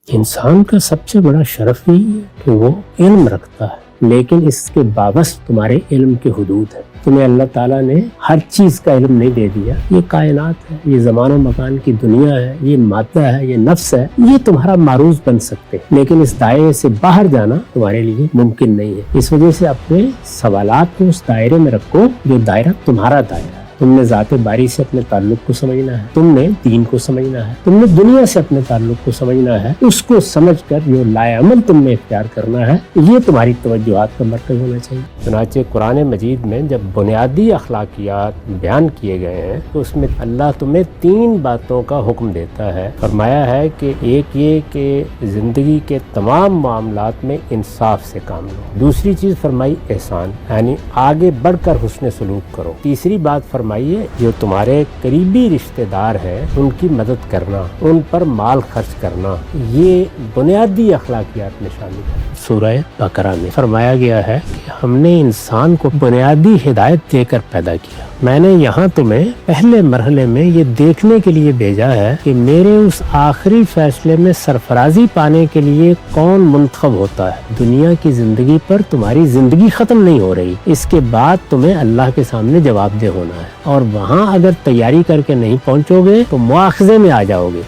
انسان کا سب سے بڑا شرف یہی ہے کہ وہ علم رکھتا ہے، لیکن اس کے باوجود تمہارے علم کے حدود ہیں۔ تمہیں اللہ تعالیٰ نے ہر چیز کا علم نہیں دے دیا۔ یہ کائنات ہے، یہ زمان و مکان کی دنیا ہے، یہ مادہ ہے، یہ نفس ہے، یہ تمہارا معروض بن سکتے، لیکن اس دائرے سے باہر جانا تمہارے لیے ممکن نہیں ہے۔ اس وجہ سے اپنے سوالات کو اس دائرے میں رکھو جو دائرہ تمہارا دائرہ ہے۔ تم نے ذات باری سے اپنے تعلق کو سمجھنا ہے، تم نے دین کو سمجھنا ہے، تم نے دنیا سے اپنے تعلق کو سمجھنا ہے۔ اس کو سمجھ کر جو لائعمل تم نے اختیار کرنا ہے، یہ تمہاری توجہات کا مرکز ہونا چاہیے۔ چنانچہ قرآن مجید میں جب بنیادی اخلاقیات بیان کیے گئے ہیں تو اس میں اللہ تمہیں 3 باتوں کا حکم دیتا ہے۔ فرمایا ہے کہ ایک یہ کہ زندگی کے تمام معاملات میں انصاف سے کام لو۔ دوسری چیز فرمائی احسان، یعنی آگے بڑھ کر حسن سلوک کرو۔ تیسری بات فرمائیے جو تمہارے قریبی رشتہ دار ہیں ان کی مدد کرنا، ان پر مال خرچ کرنا، یہ بنیادی اخلاقیات میں شامل ہے۔ سورہ بقرہ میں فرمایا گیا ہے کہ ہم نے انسان کو بنیادی ہدایت دے کر پیدا کیا۔ میں نے یہاں تمہیں پہلے مرحلے میں یہ دیکھنے کے لیے بھیجا ہے کہ میرے اس آخری فیصلے میں سرفرازی پانے کے لیے کون منتخب ہوتا ہے۔ دنیا کی زندگی پر تمہاری زندگی ختم نہیں ہو رہی، اس کے بعد تمہیں اللہ کے سامنے جواب دہ ہونا ہے، اور وہاں اگر تیاری کر کے نہیں پہنچو گے تو مواخذے میں آ جاؤ گے۔